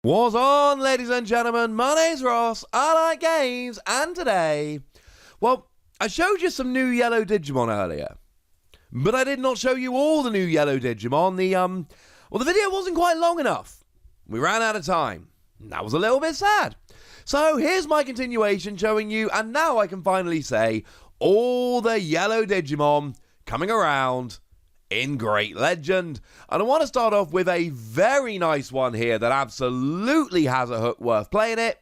What's on, ladies and gentlemen? My name's Ross, I like games, and today, well, I showed you some new yellow Digimon earlier, but I did not show you all the new yellow Digimon. The video wasn't quite long enough. We ran out of time. That was a little bit sad. So here's my continuation showing you, and now I can finally say, all the yellow Digimon coming around in Great Legend. And I want to start off with a very nice one here that absolutely has a hook worth playing it.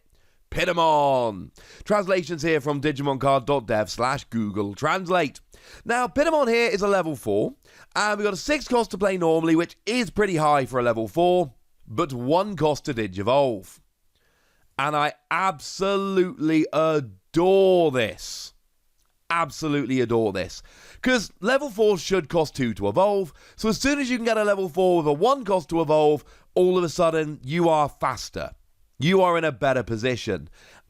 Pitamon. Translations here from digimoncard.dev/Google Translate. Now, Pitamon here is a level 4, and we've got a 6 cost to play normally, which is pretty high for a level 4, but 1 cost to Digivolve. And I absolutely adore this. Absolutely adore this. Because level 4 should cost 2 to evolve, so as soon as you can get a level 4 with a 1 cost to evolve, all of a sudden you are faster. You are in a better position.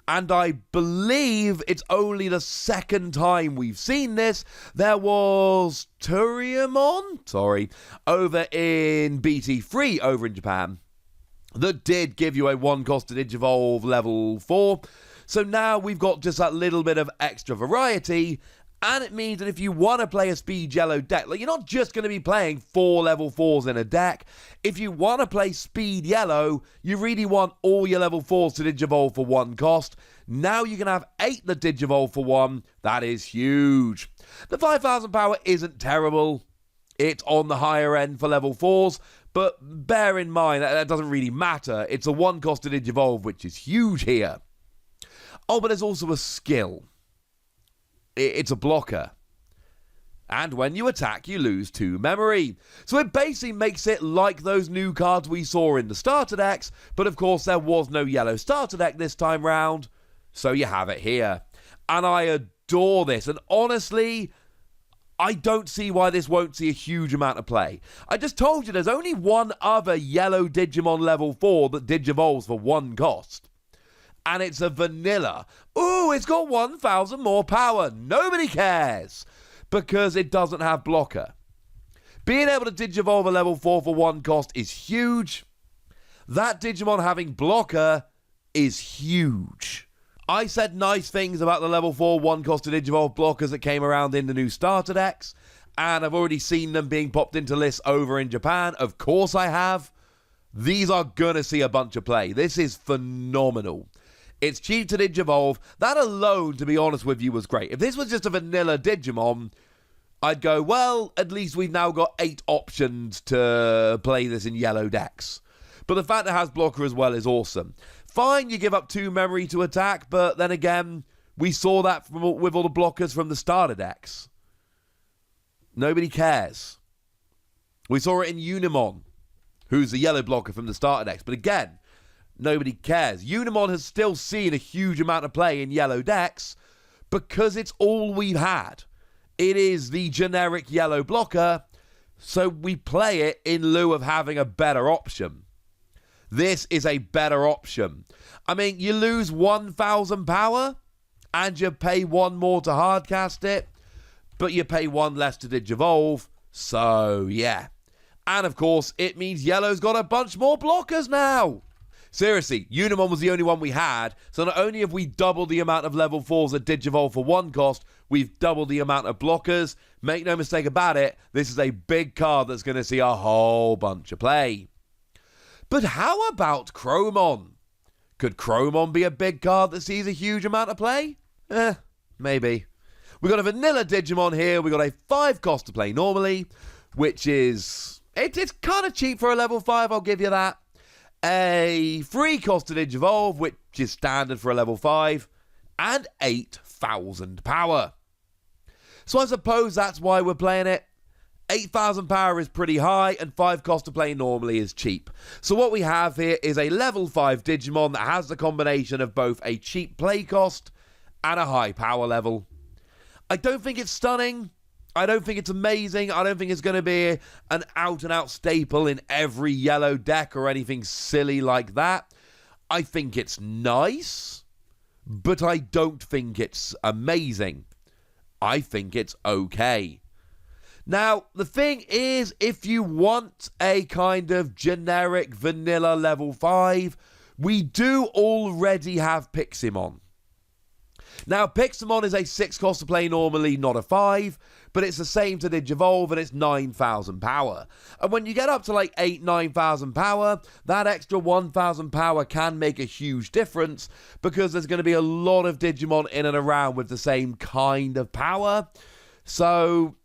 And I believe it's only the second time we've seen this. There was Turiamon, over in BT3 over in Japan, that did give you a 1 cost to Digivolve level 4. So now we've got just that little bit of extra variety. And it means that if you want to play a speed yellow deck, like you're not just going to be playing 4 level 4s in a deck. If you want to play speed yellow, you really want all your level 4s to Digivolve for 1 cost. Now you can have 8 that Digivolve for 1. That is huge. The 5,000 power isn't terrible. It's on the higher end for level 4s. But bear in mind, that doesn't really matter. It's a 1 cost to Digivolve, which is huge here. Oh, but there's also a skill. It's a blocker. And when you attack, you lose 2 memory. So it basically makes it like those new cards we saw in the starter decks, but of course there was no yellow starter deck this time round, so you have it here. And I adore this, and honestly, I don't see why this won't see a huge amount of play. I just told you there's only one other yellow Digimon level 4 that Digivolves for 1 cost. And it's a vanilla. Ooh, it's got 1,000 more power. Nobody cares. Because it doesn't have blocker. Being able to Digivolve a level 4 for 1 cost is huge. That Digimon having blocker is huge. I said nice things about the level 4 1 cost to Digivolve blockers that came around in the new starter decks. And I've already seen them being popped into lists over in Japan. Of course I have. These are gonna see a bunch of play. This is phenomenal. It's cheap to Digivolve. That alone, to be honest with you, was great. If this was just a vanilla Digimon, I'd go, well, at least we've now got 8 options to play this in yellow decks. But the fact it has blocker as well is awesome. Fine, you give up 2 memory to attack, but then again, we saw that with all the blockers from the starter decks. Nobody cares. We saw it in Unimon, who's the yellow blocker from the starter decks. But again, nobody cares. Unimon has still seen a huge amount of play in yellow decks because it's all we've had. It is the generic yellow blocker, so we play it in lieu of having a better option. This is a better option. I mean, you lose 1,000 power and you pay 1 more to hardcast it, but you pay 1 less to Digivolve, so yeah. And of course, it means yellow's got a bunch more blockers now. Seriously, Unimon was the only one we had, so not only have we doubled the amount of level 4s that Digivolve for 1 cost, we've doubled the amount of blockers. Make no mistake about it, this is a big card that's going to see a whole bunch of play. But how about Chromon? Could Chromon be a big card that sees a huge amount of play? Maybe. We've got a vanilla Digimon here, we've got a 5 cost to play normally, which is... It's kind of cheap for a level 5, I'll give you that. A 3 cost to Digivolve, which is standard for a level 5, and 8,000 power. So I suppose that's why we're playing it. 8,000 power is pretty high, and 5 cost to play normally is cheap. So what we have here is a level 5 Digimon that has the combination of both a cheap play cost and a high power level. I don't think it's stunning. I don't think it's amazing. I don't think it's going to be an out-and-out staple in every yellow deck or anything silly like that. I think it's nice, but I don't think it's amazing. I think it's okay. Now, the thing is, if you want a kind of generic vanilla level 5, we do already have Piximon. Now, Piximon is a 6 cost to play normally, not a 5, but it's the same to Digivolve and it's 9,000 power. And when you get up to like 9,000 power, that extra 1,000 power can make a huge difference because there's going to be a lot of Digimon in and around with the same kind of power. So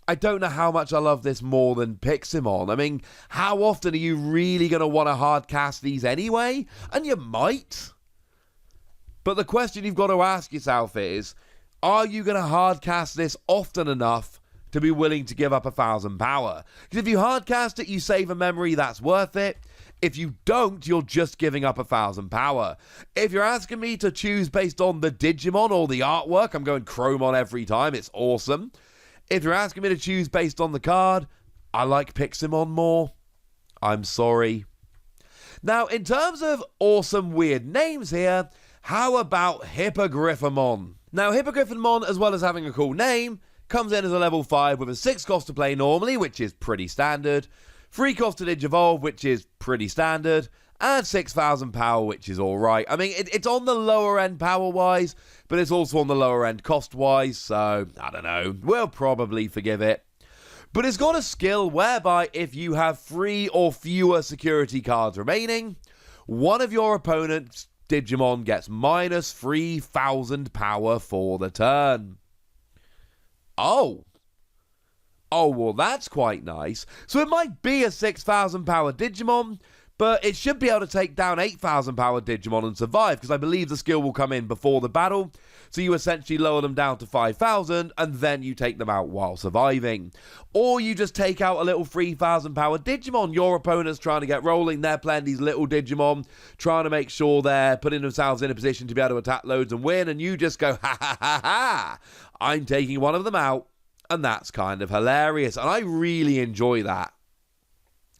I don't know how much I love this more than Piximon. I mean, how often are you really going to want to hard cast these anyway? And you might. But the question you've got to ask yourself is, are you going to hard cast this often enough to be willing to give up 1,000 power? Because if you hard cast it, you save a memory, that's worth it. If you don't, you're just giving up 1,000 power. If you're asking me to choose based on the Digimon or the artwork, I'm going Chromon every time. It's awesome. If you're asking me to choose based on the card, I like Piximon more. I'm sorry. Now, in terms of awesome weird names here, how about Hippogriffamon? Now, Hippogriffamon, as well as having a cool name, comes in as a level 5 with a 6 cost to play normally, which is pretty standard, 3 cost to Digivolve, which is pretty standard, and 6,000 power, which is alright. I mean, it's on the lower end power-wise, but it's also on the lower end cost-wise, so, I don't know, we'll probably forgive it. But it's got a skill whereby if you have 3 or fewer security cards remaining, one of your opponent's Digimon gets minus 3,000 power for the turn. Oh, well, that's quite nice. So it might be a 6,000 power Digimon, but it should be able to take down 8,000 power Digimon and survive, because I believe the skill will come in before the battle. So you essentially lower them down to 5,000, and then you take them out while surviving. Or you just take out a little 3,000 power Digimon. Your opponent's trying to get rolling. They're playing these little Digimon, trying to make sure they're putting themselves in a position to be able to attack loads and win. And you just go, ha ha ha ha, I'm taking one of them out. And that's kind of hilarious. And I really enjoy that.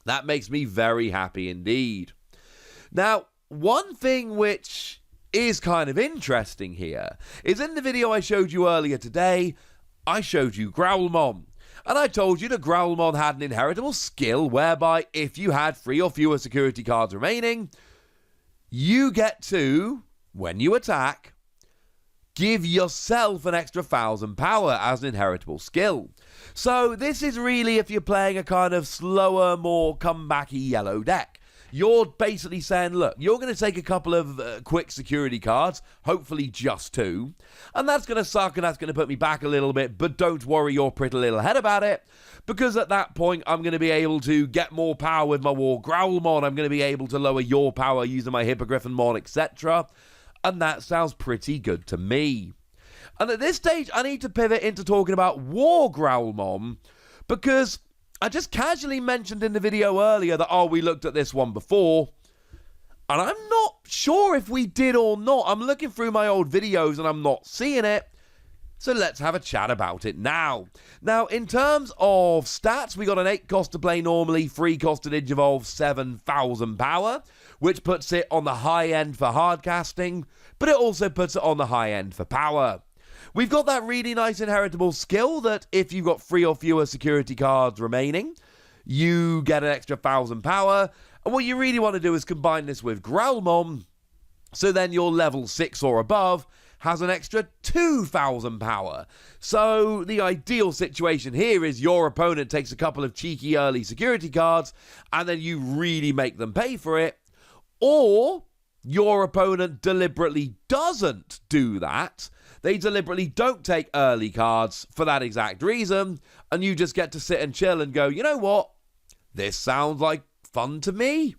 That makes me very happy indeed. Now, one thing which is kind of interesting here is in the video I showed you earlier today, I showed you Growlmon. And I told you that Growlmon had an inheritable skill whereby if you had 3 or fewer security cards remaining, you get to, when you attack, give yourself an extra 1,000 power as an inheritable skill. So this is really if you're playing a kind of slower, more comebacky yellow deck. You're basically saying, look, you're going to take a couple of quick security cards, hopefully just 2, and that's going to suck and that's going to put me back a little bit, but don't worry your pretty little head about it, because at that point I'm going to be able to get more power with my War Growlmon, I'm going to be able to lower your power using my Hippogriffamon, etc., and that sounds pretty good to me. And at this stage, I need to pivot into talking about War Growlmon, because I just casually mentioned in the video earlier that, oh, we looked at this one before, and I'm not sure if we did or not. I'm looking through my old videos and I'm not seeing it, so let's have a chat about it now. Now, in terms of stats, we got an 8 cost to play normally, 3 cost to Digivolve, 7,000 power, which puts it on the high end for hard casting, but it also puts it on the high end for power. We've got that really nice inheritable skill that if you've got 3 or fewer security cards remaining, you get an extra 1,000 power. And what you really want to do is combine this with Growlmon, so then your level 6 or above has an extra 2,000 power. So the ideal situation here is your opponent takes a couple of cheeky early security cards, and then you really make them pay for it. Or your opponent deliberately doesn't do that. They deliberately don't take early cards for that exact reason, and you just get to sit and chill and go, you know what? This sounds like fun to me,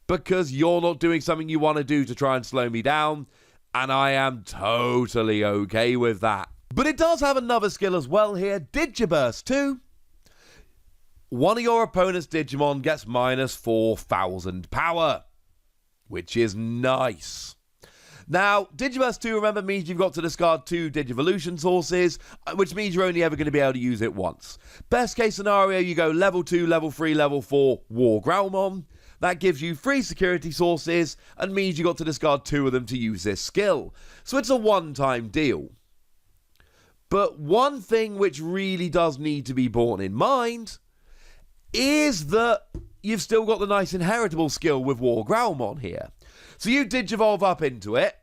because you're not doing something you want to do to try and slow me down, and I am totally okay with that. But it does have another skill as well here, Digiburst 2. One of your opponent's Digimon gets minus 4,000 power, which is nice. Now, Digiburst 2, remember, means you've got to discard 2 Digivolution sources, which means you're only ever going to be able to use it once. Best case scenario, you go level 2, level 3, level 4, War Growlmon. That gives you 3 security sources, and means you got to discard 2 of them to use this skill. So it's a one-time deal. But one thing which really does need to be borne in mind is that you've still got the nice inheritable skill with War Growlmon here. So you Digivolve up into it,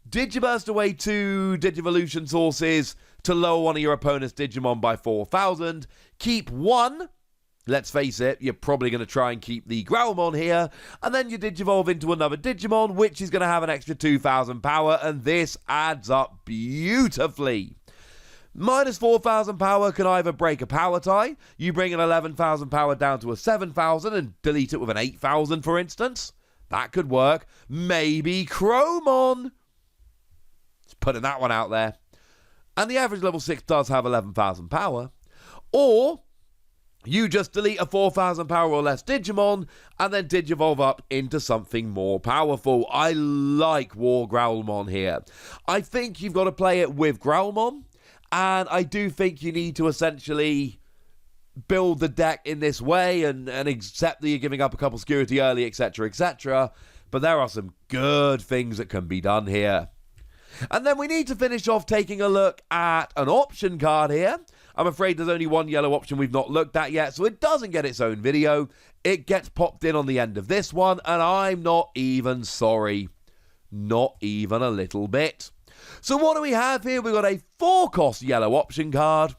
Digiburst away 2 Digivolution sources to lower one of your opponent's Digimon by 4,000, keep 1. Let's face it, you're probably going to try and keep the Growlmon here, and then you Digivolve into another Digimon, which is going to have an extra 2,000 power, and this adds up beautifully. Minus 4,000 power can either break a power tie, you bring an 11,000 power down to a 7,000 and delete it with an 8,000, for instance. That could work. Maybe Chromon. Just putting that one out there. And the average level 6 does have 11,000 power. Or you just delete a 4,000 power or less Digimon and then Digivolve up into something more powerful. I like War Growlmon here. I think you've got to play it with Growlmon, and I do think you need to essentially build the deck in this way and accept that you're giving up a couple security early, etc., etc. But there are some good things that can be done here. And then we need to finish off taking a look at an option card here. I'm afraid there's only one yellow option we've not looked at yet, so it doesn't get its own video. It gets popped in on the end of this one, and I'm not even sorry. Not even a little bit. So what do we have here? We've got a 4-cost yellow option card.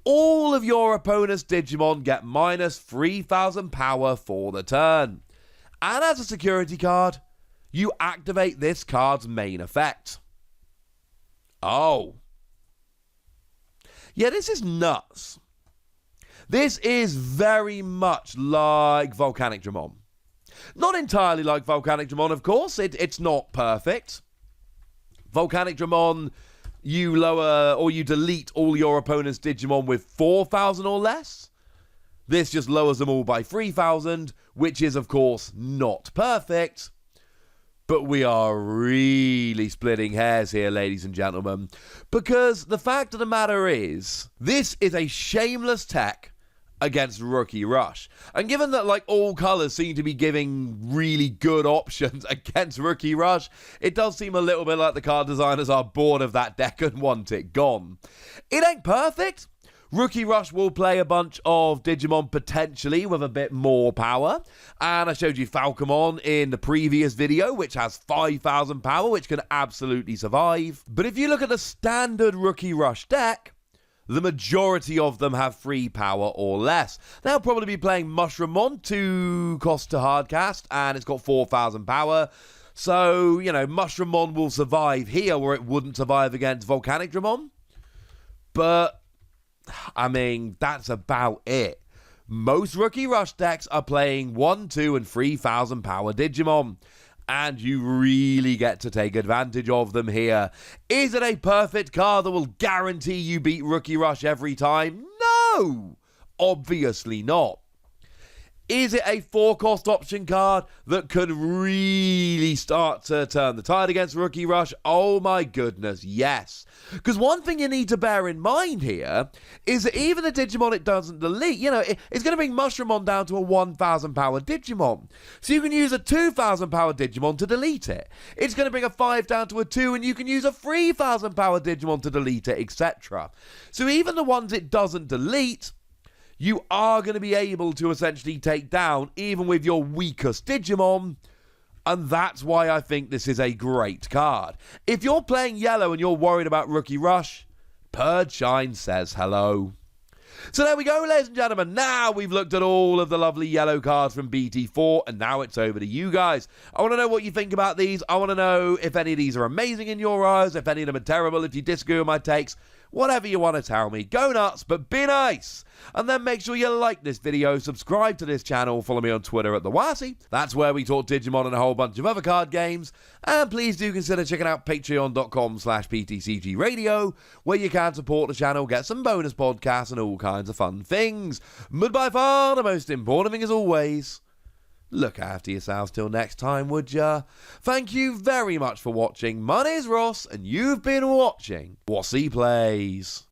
All of your opponent's Digimon get minus 3,000 power for the turn. And as a security card, you activate this card's main effect. Oh. Yeah, this is nuts. This is very much like Volcanic Dramon. Not entirely like Volcanic Dramon, of course. It's not perfect. Volcanic Dramon, you lower or you delete all your opponent's Digimon with 4,000 or less. This just lowers them all by 3,000, which is, of course, not perfect. But we are really splitting hairs here, ladies and gentlemen, because the fact of the matter is, this is a shameless tech against Rookie Rush. And given that, like, all colours seem to be giving really good options against Rookie Rush, it does seem a little bit like the card designers are bored of that deck and want it gone. It ain't perfect. Rookie Rush will play a bunch of Digimon potentially with a bit more power. And I showed you Falcomon in the previous video, which has 5,000 power, which can absolutely survive. But if you look at the standard Rookie Rush deck, the majority of them have 3 power or less. They'll probably be playing Mushroomon, 2 cost to hardcast, and it's got 4,000 power. So, you know, Mushroomon will survive here where it wouldn't survive against Volcanic Dramon. But I mean, that's about it. Most Rookie Rush decks are playing 1, 2, and 3,000 power Digimon, and you really get to take advantage of them here. Is it a perfect card that will guarantee you beat Rookie Rush every time? No! Obviously not. Is it a 4-cost option card that could really start to turn the tide against Rookie Rush? Oh my goodness, yes. Because one thing you need to bear in mind here is that even the Digimon it doesn't delete, you know, it's going to bring Mushroomon down to a 1,000 power Digimon. So you can use a 2,000 power Digimon to delete it. It's going to bring a 5 down to a 2, and you can use a 3,000 power Digimon to delete it, etc. So even the ones it doesn't delete, you are going to be able to essentially take down even with your weakest Digimon, and that's why I think this is a great card. If you're playing yellow and you're worried about Rookie Rush, Purge Shine says hello. So there we go, ladies and gentlemen. Now we've looked at all of the lovely yellow cards from BT4, and now it's over to you guys. I want to know what you think about these. I want to know if any of these are amazing in your eyes, if any of them are terrible, if you disagree with my takes. Whatever you want to tell me. Go nuts, but be nice. And then make sure you like this video, subscribe to this channel, follow me on Twitter at TheWassy. That's where we talk Digimon and a whole bunch of other card games. And please do consider checking out patreon.com/PTCGradio, where you can support the channel, get some bonus podcasts and all kinds of fun things. But by far, the most important thing as always, look after yourselves till next time, would ya? Thank you very much for watching. My name's Ross, and you've been watching Wassy Plays.